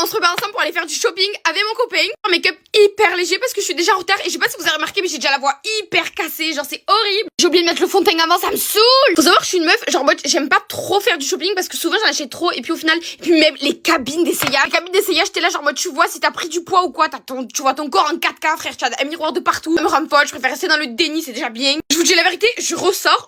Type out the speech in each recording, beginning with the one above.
on se remet ensemble pour aller faire du shopping avec mon copain. Un make-up hyper léger parce que je suis déjà en retard et je sais pas si vous avez remarqué mais j'ai déjà la voix hyper cassée, genre c'est horrible. J'ai oublié de mettre le fond de teint avant, ça me saoule. Faut savoir que je suis une meuf, genre en mode j'aime pas trop faire du shopping parce que souvent j'en achète trop et puis au final, et puis même les cabines d'essayage. Les cabines d'essayage, t'es là genre en mode tu vois si t'as pris du poids ou quoi, tu vois ton corps en 4K frère, tu as un miroir de partout. Ça me rend folle, je préfère rester dans le déni, c'est déjà bien. Je vous dis la vérité, je ressors,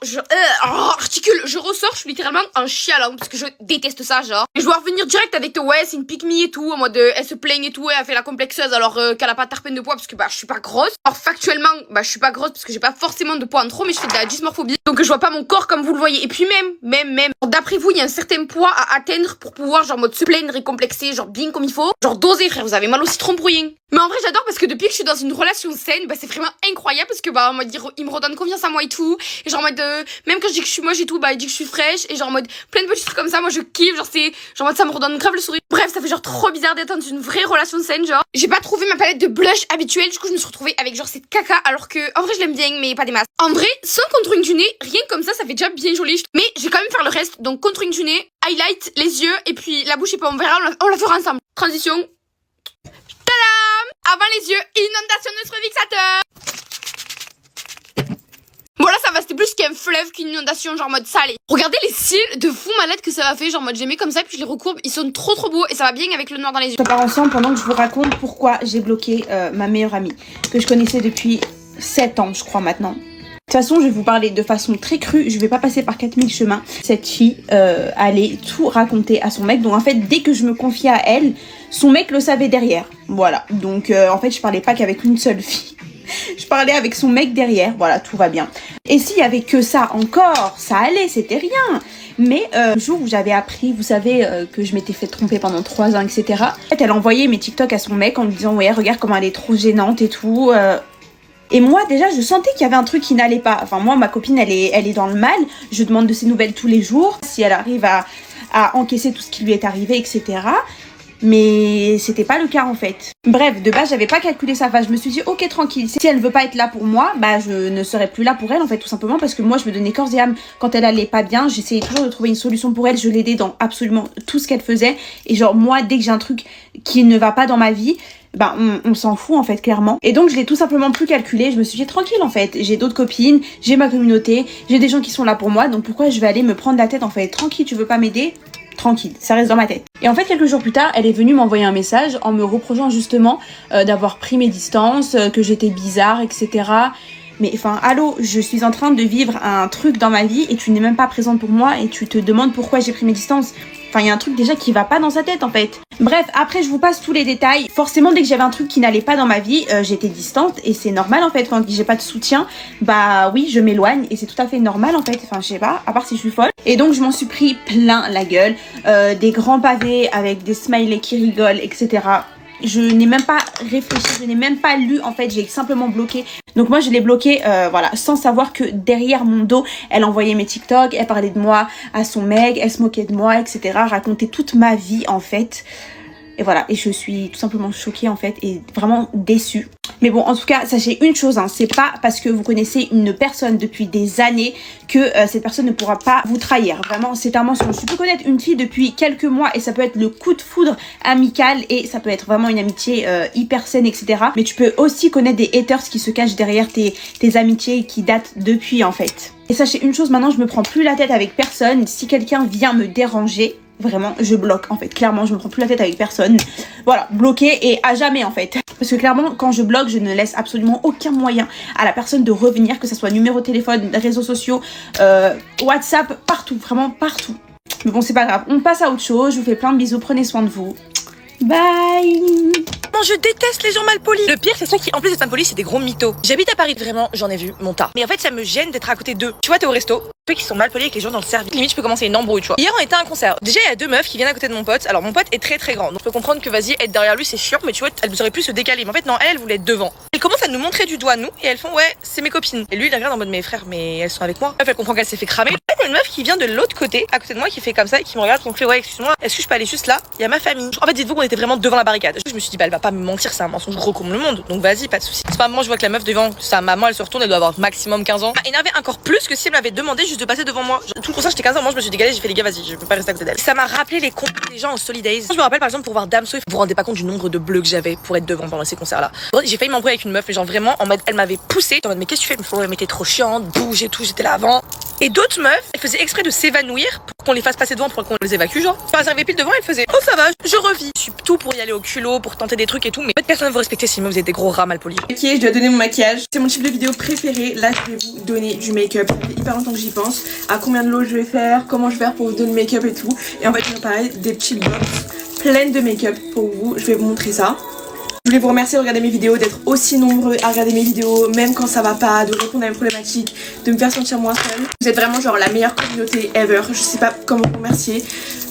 articule, je ressors, je suis littéralement en chialant parce que je déteste ça genre. Et je dois revenir direct avec ouais c'est une pick me et tout, en mode elle se plaigne et tout, elle a fait la complexeuse alors qu'elle a pas tarpine de poids parce que bah je suis pas grosse. Alors factuellement bah je suis pas grosse parce que j'ai pas forcément de poids en trop mais je fais de la dysmorphobie. Donc je vois pas mon corps comme vous le voyez. Et puis même, d'après vous il y a un certain poids à atteindre pour pouvoir genre mode se plaindre et complexer, genre bien comme il faut. Genre doser frère, vous avez mal au citron pour rien. Mais en vrai j'adore parce que depuis que je suis dans une relation saine, bah c'est vraiment incroyable parce que bah en mode il me redonne confiance en moi et tout. Et genre en mode même quand je dis que je suis moche et tout, bah il dit que je suis fraîche et genre en mode plein de petits trucs comme ça, moi je kiffe, genre c'est genre en mode ça me redonne grave le sourire. Bref, ça fait genre trop bizarre d'être dans une vraie relation saine genre. J'ai pas trouvé ma palette de blush habituelle, du coup je me suis retrouvée avec genre cette caca alors que en vrai je l'aime bien mais pas des masses. En vrai, sans contouring du nez, rien comme ça fait déjà bien joli. Mais je vais quand même faire le reste. Donc contouring du nez, highlight, les yeux et puis la bouche et pas on verra, on la fera ensemble. Transition. Tadam! Avant les yeux, inondation de notre fixateur. Bon là ça va, c'était plus qu'un fleuve qu'une inondation genre mode salé. Regardez les cils de fou malade que ça m'a fait, genre mode j'aimais comme ça puis je les recourbe, ils sont trop beaux et ça va bien avec le noir dans les yeux. On part ensemble pendant que je vous raconte pourquoi j'ai bloqué ma meilleure amie que je connaissais depuis 7 ans je crois maintenant. De toute façon, je vais vous parler de façon très crue, je vais pas passer par 4000 chemins. Cette fille allait tout raconter à son mec, donc en fait, dès que je me confiais à elle, son mec le savait derrière. Voilà, donc en fait, je parlais pas qu'avec une seule fille. Je parlais avec son mec derrière, voilà, tout va bien. Et s'il y avait que ça encore, ça allait, c'était rien. Mais le jour où j'avais appris, vous savez, que je m'étais fait tromper pendant 3 ans, etc. En fait, elle envoyait mes TikTok à son mec en lui disant « Ouais, regarde comment elle est trop gênante et tout Et moi déjà je sentais qu'il y avait un truc qui n'allait pas. Enfin moi ma copine elle est dans le mal. Je demande de ses nouvelles tous les jours. Si elle arrive à encaisser tout ce qui lui est arrivé etc. Mais c'était pas le cas en fait. Bref, de base j'avais pas calculé ça. Enfin je me suis dit ok tranquille. Si elle veut pas être là pour moi, bah je ne serai plus là pour elle en fait tout simplement. Parce que moi je me donnais corps et âme quand elle allait pas bien. J'essayais toujours de trouver une solution pour elle. Je l'aidais dans absolument tout ce qu'elle faisait. Et genre moi dès que j'ai un truc qui ne va pas dans ma vie, bah on s'en fout en fait clairement. Et donc je l'ai tout simplement plus calculé. Je me suis dit tranquille en fait, j'ai d'autres copines, j'ai ma communauté, j'ai des gens qui sont là pour moi, donc pourquoi je vais aller me prendre la tête en fait. Tranquille, tu veux pas m'aider, tranquille, ça reste dans ma tête. Et en fait quelques jours plus tard elle est venue m'envoyer un message en me reprochant justement d'avoir pris mes distances, que j'étais bizarre etc. Mais enfin, allô, je suis en train de vivre un truc dans ma vie et tu n'es même pas présente pour moi et tu te demandes pourquoi j'ai pris mes distances. Enfin, il y a un truc déjà qui va pas dans sa tête en fait. Bref, après je vous passe tous les détails. Forcément, dès que j'avais un truc qui n'allait pas dans ma vie, j'étais distante et c'est normal en fait. Quand j'ai pas de soutien, bah oui, je m'éloigne et c'est tout à fait normal en fait. Enfin, je sais pas, à part si je suis folle. Et donc je m'en suis pris plein la gueule. Des grands pavés avec des smileys qui rigolent, etc. Je n'ai même pas réfléchi, je n'ai même pas lu en fait, j'ai simplement bloqué. Donc moi je l'ai bloqué voilà, sans savoir que derrière mon dos, elle envoyait mes TikTok, elle parlait de moi à son mec, elle se moquait de moi, etc. Racontait toute ma vie en fait. Et voilà, et je suis tout simplement choquée en fait et vraiment déçue. Mais bon, en tout cas, sachez une chose, hein, c'est pas parce que vous connaissez une personne depuis des années que cette personne ne pourra pas vous trahir. Vraiment, c'est un mensonge. Tu peux connaître une fille depuis quelques mois et ça peut être le coup de foudre amical et ça peut être vraiment une amitié hyper saine, etc. Mais tu peux aussi connaître des haters qui se cachent derrière tes amitiés qui datent depuis en fait. Et sachez une chose, maintenant je me prends plus la tête avec personne. Si quelqu'un vient me déranger, vraiment je bloque en fait, clairement je me prends plus la tête avec personne. Voilà, bloqué et à jamais en fait. Parce que clairement quand je bloque je ne laisse absolument aucun moyen à la personne de revenir, que ce soit numéro de téléphone, réseaux sociaux, WhatsApp, partout, vraiment partout. Mais bon c'est pas grave, on passe à autre chose, je vous fais plein de bisous, prenez soin de vous. Bye. Non, je déteste les gens mal polis. Le pire, c'est ceux qui, en plus d'être mal polis, c'est des gros mythos. J'habite à Paris, vraiment, j'en ai vu mon tas. Mais en fait, ça me gêne d'être à côté d'eux. Tu vois, t'es au resto, ceux qui sont mal polis avec les gens dans le service. Limite, je peux commencer une embrouille, tu vois. Hier, on était à un concert. Déjà, il y a 2 meufs qui viennent à côté de mon pote. Alors, mon pote est très très grand. Donc, je peux comprendre que vas-y, être derrière lui, c'est chiant, mais tu vois, elle aurait pu se décaler. Mais en fait, non, elle voulait être devant. Elles commencent à nous montrer du doigt, nous, et elles font ouais, c'est mes copines. Et lui, il regarde en mode mes frères, mais elles sont avec moi. Elle comprend qu'elle s'est fait cramer. Là, il y a une meuf qui vient de l'autre côté, à côté de moi, qui fait comme ça, et qui me regarde, qui me fait ouais, excuse-moi, est-ce que je peux aller juste là? Il y a ma famille. En fait, dites-vous qu'on était vraiment devant la barricade. Je me suis dit, bah, elle va pas me mentir, c'est un mensonge gros comme le monde. Donc vas-y, pas de soucis. C'est pas un moment, je vois que la meuf devant sa maman, elle se retourne, elle doit avoir maximum 15 ans. Elle énervé encore plus que si elle m'avait demandé juste de passer devant moi. Tout le concert, j'étais 15 ans, moi je me suis dégagée, j'ai fait les gars, vas-y, je peux pas rester à côté d'elle. Ça m'a rappelé les comptes des gens en Solidays. Je me rappelle par exemple pour voir Damso, vous vous rendez pas compte du nombre de bleus que j'avais pour être devant pendant ces concerts-là. J'ai failli m'embrouiller avec une meuf, mais genre vraiment en mode, elle m'avait poussé. En mode, mais qu'est-ce que tu fais? Elle m'était trop chiante, bouge et tout, j'étais là avant. Et d'autres meufs, elles faisaient exprès de s'évanouir pour qu'on les fasse passer devant, pour qu'on les évacue, genre. Quand elles arrivaient pile devant, elles faisaient oh ça va, je revis. Je suis tout pour y aller au culot, pour tenter des trucs et tout, mais personne ne vous respecter si vous êtes des gros rats mal polis. Ok, je dois donner mon maquillage. C'est mon type de vidéo préféré. Là, je vais vous donner du make-up. Ça fait hyper longtemps que j'y pense. À combien de lots je vais faire, comment je vais faire pour vous donner le make-up et tout. Et en fait, je vais préparer des petites box pleines de make-up pour vous. Je vais vous montrer ça. Je voulais vous remercier de regarder mes vidéos, d'être aussi nombreux à regarder mes vidéos, même quand ça va pas, de répondre à mes problématiques, de me faire sentir moins seule. Vous êtes vraiment genre la meilleure communauté ever. Je sais pas comment vous remercier.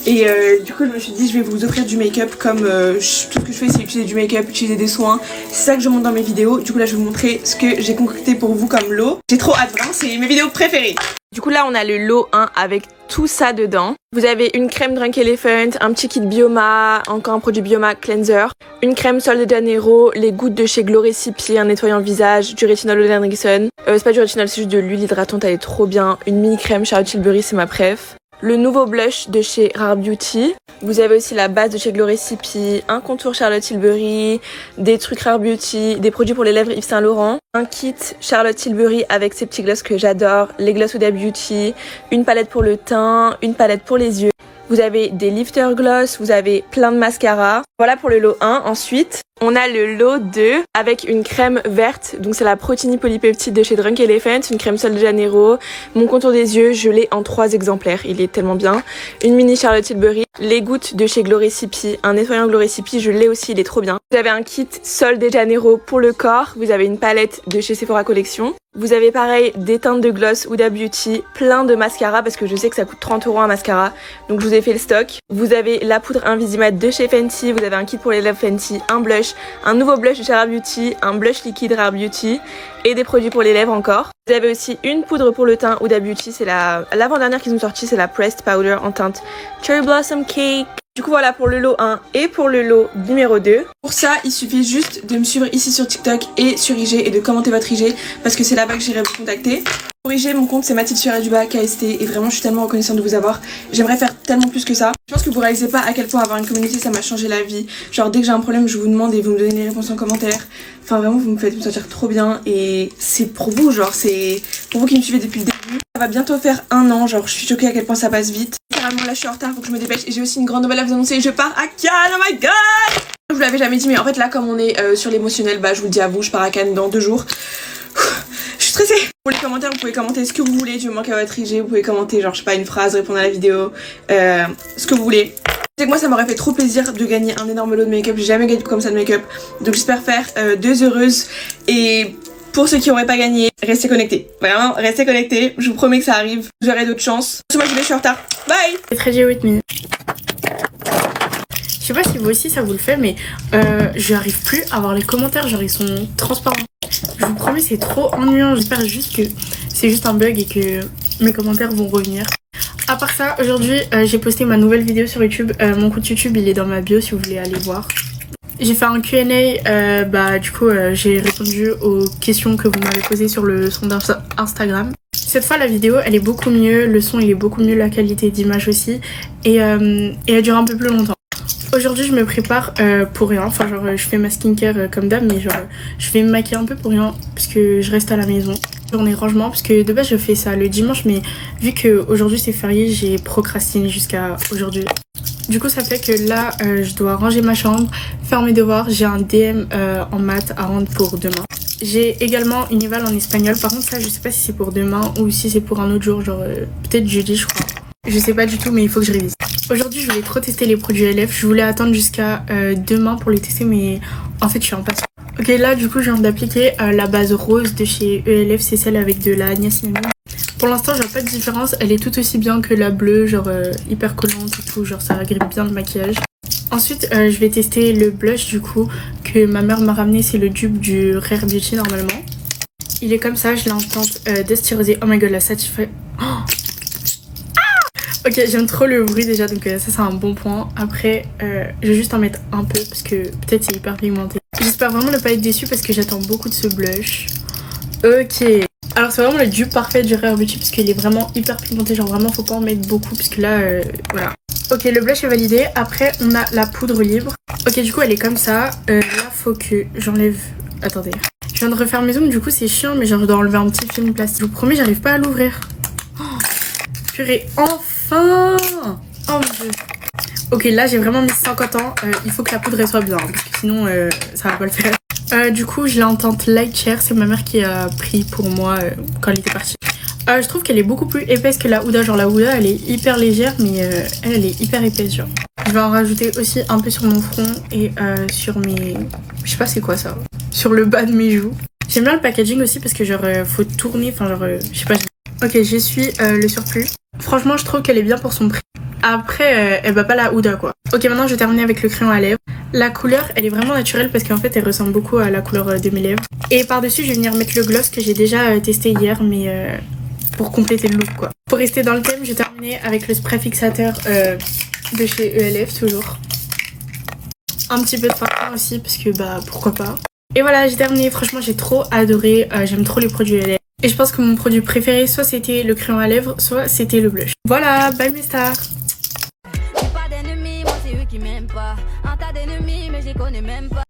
Et du coup je me suis dit je vais vous offrir du make-up comme tout ce que je fais c'est utiliser du make-up, utiliser des soins. C'est ça que je montre dans mes vidéos. Du coup là je vais vous montrer ce que j'ai concocté pour vous comme lot. J'ai trop hâte, vraiment c'est mes vidéos préférées. Du coup là on a le lot 1 avec tout ça dedans. Vous avez une crème Drunk Elephant, un petit kit Bioma, encore un produit Bioma cleanser, une crème Sol de Janeiro, les gouttes de chez Glow Recipe, un nettoyant visage, du rétinol Ole Henriksen. C'est pas du rétinol, c'est juste de l'huile hydratante, elle est trop bien. Une mini crème Charlotte Tilbury, c'est ma préf. Le nouveau blush de chez Rare Beauty. Vous avez aussi la base de chez Glow Recipe, un contour Charlotte Tilbury, des trucs Rare Beauty, des produits pour les lèvres Yves Saint Laurent, un kit Charlotte Tilbury avec ces petits gloss que j'adore, les gloss Huda Beauty, une palette pour le teint, une palette pour les yeux. Vous avez des lifter gloss, vous avez plein de mascaras. Voilà pour le lot 1. Ensuite, on a le lot 2 avec une crème verte. Donc c'est la Protini Polypeptide de chez Drunk Elephant, une crème Sol de Janeiro. Mon contour des yeux, je l'ai en 3 exemplaires. Il est tellement bien. Une mini Charlotte Tilbury. Les gouttes de chez Glow Recipe, un nettoyant Glow Recipe, je l'ai aussi, il est trop bien. Vous avez un kit Sol de Janeiro pour le corps. Vous avez une palette de chez Sephora Collection. Vous avez pareil des teintes de gloss Huda Beauty, plein de mascara parce que je sais que ça coûte 30 € un mascara. Donc je vous ai fait le stock. Vous avez la poudre Invisimatte de chez Fenty, vous avez un kit pour les lèvres Fenty, un blush, un nouveau blush de chez Rare Beauty, un blush liquide Rare Beauty et des produits pour les lèvres encore. Vous avez aussi une poudre pour le teint Huda Beauty, c'est l'avant-dernière qu'ils ont sorti, c'est la Pressed Powder en teinte Cherry Blossom Cake. Du coup voilà pour le lot 1 et pour le lot numéro 2. Pour ça il suffit juste de me suivre ici sur TikTok et sur IG et de commenter votre IG parce que c'est là-bas que j'irai vous contacter. Pour IG mon compte c'est Mathilde-du-bas KST et vraiment je suis tellement reconnaissante de vous avoir. J'aimerais faire tellement plus que ça. Je pense que vous réalisez pas à quel point avoir une communauté ça m'a changé la vie. Genre dès que j'ai un problème je vous demande et vous me donnez les réponses en commentaire. Enfin vraiment vous me faites me sentir trop bien et c'est pour vous, genre c'est pour vous qui me suivez depuis le début. Ça va bientôt faire 1 an, genre je suis choquée à quel point ça passe vite. Littéralement là je suis en retard, faut que je me dépêche et j'ai aussi une grande nouvelle à vous annoncer, je pars à Cannes, oh my god! Je vous l'avais jamais dit mais en fait là comme on est sur l'émotionnel, bah je vous le dis à vous, je pars à Cannes dans 2 jours. Je suis stressée. Pour les commentaires vous pouvez commenter ce que vous voulez, du moment qu'à votre IG, vous pouvez commenter genre je sais pas une phrase, répondre à la vidéo, ce que vous voulez. C'est que moi ça m'aurait fait trop plaisir de gagner un énorme lot de make-up, j'ai jamais gagné comme ça de make-up. Donc j'espère faire 2 heureuses et pour ceux qui n'auraient pas gagné, restez connectés. Vraiment, restez connectés. Je vous promets que ça arrive. Vous aurez d'autres chances. Moi je suis en retard. Bye. C'est très with me. Je sais pas si vous aussi ça vous le fait, mais je n'arrive plus à voir les commentaires, genre ils sont transparents. Je vous promets c'est trop ennuyant. J'espère juste que c'est juste un bug et que mes commentaires vont revenir. À part ça, aujourd'hui j'ai posté ma nouvelle vidéo sur YouTube. Mon compte YouTube il est dans ma bio si vous voulez aller voir. J'ai fait un Q&A, du coup j'ai répondu aux questions que vous m'avez posées sur le sondage Instagram. Cette fois la vidéo elle est beaucoup mieux, le son il est beaucoup mieux, la qualité d'image aussi et elle dure un peu plus longtemps. Aujourd'hui je me prépare pour rien, enfin genre je fais ma skincare comme d'hab mais genre je vais me maquiller un peu pour rien parce que je reste à la maison. Journée rangement parce que de base je fais ça le dimanche mais vu que aujourd'hui c'est férié j'ai procrastiné jusqu'à aujourd'hui. Du coup ça fait que là je dois ranger ma chambre, faire mes devoirs, j'ai un DM en maths à rendre pour demain. J'ai également une éval en espagnol, par contre ça je sais pas si c'est pour demain ou si c'est pour un autre jour, genre peut-être jeudi je crois. Je sais pas du tout mais il faut que je révise. Aujourd'hui je voulais trop tester les produits ELF, je voulais attendre jusqu'à demain pour les tester mais en fait je suis impatiente. Ok là du coup je viens d'appliquer la base rose de chez ELF, c'est celle avec de la niacinamide. Pour l'instant je vois pas de différence, elle est tout aussi bien que la bleue, genre hyper collante et tout, genre ça agrippe bien le maquillage. Ensuite je vais tester le blush du coup que ma mère m'a ramené, c'est le dupe du Rare Beauty normalement. Il est comme ça, je l'ai en teinte d'Estirosé. Oh my god, la satisfait. Oh. Ok, j'aime trop le bruit déjà, donc ça c'est un bon point. Après, je vais juste en mettre un peu parce que peut-être c'est hyper pigmenté. J'espère vraiment ne pas être déçue parce que j'attends beaucoup de ce blush. Ok. Alors c'est vraiment le dupe parfait du Rare Beauty parce qu'il est vraiment hyper pigmenté. Genre vraiment faut pas en mettre beaucoup parce que là, voilà. Ok, le blush est validé. Après, on a la poudre libre. Ok, du coup elle est comme ça. Là, faut que j'enlève... Attendez. Je viens de refaire mes ongles, du coup c'est chiant, mais genre je dois enlever un petit film plastique. Je vous promets, j'arrive pas à l'ouvrir. Oh, purée, enfin. Oh mon dieu. Ok, là j'ai vraiment mis 50 ans. Il faut que la poudre elle soit bien, parce que sinon ça va pas le faire. Du coup, je l'ai en teinte light share. C'est ma mère qui a pris pour moi quand elle était partie. Je trouve qu'elle est beaucoup plus épaisse que la Huda. Genre la Huda elle est hyper légère, mais elle est hyper épaisse genre. Je vais en rajouter aussi un peu sur mon front et sur mes... Je sais pas c'est quoi ça. Sur le bas de mes joues. J'aime bien le packaging aussi parce que genre faut tourner, enfin genre je sais pas. Ok, j'essuie le surplus. Franchement je trouve qu'elle est bien pour son prix. Après elle bat pas la Huda quoi. Ok, maintenant je vais terminer avec le crayon à lèvres. La couleur elle est vraiment naturelle parce qu'en fait elle ressemble beaucoup à la couleur de mes lèvres. Et par dessus je vais venir mettre le gloss que j'ai déjà testé hier, mais pour compléter le look quoi. Pour rester dans le thème, je vais terminer avec le spray fixateur de chez ELF toujours. Un petit peu de parfum aussi parce que bah pourquoi pas. Et voilà, j'ai terminé. Franchement j'ai trop adoré, j'aime trop les produits ELF. Et je pense que mon produit préféré soit c'était le crayon à lèvres, soit c'était le blush. Voilà, bye mes stars. J'ai pas d'ennemis, moi c'est eux qui m'aiment pas. Un tas d'ennemis mais je les connais même pas.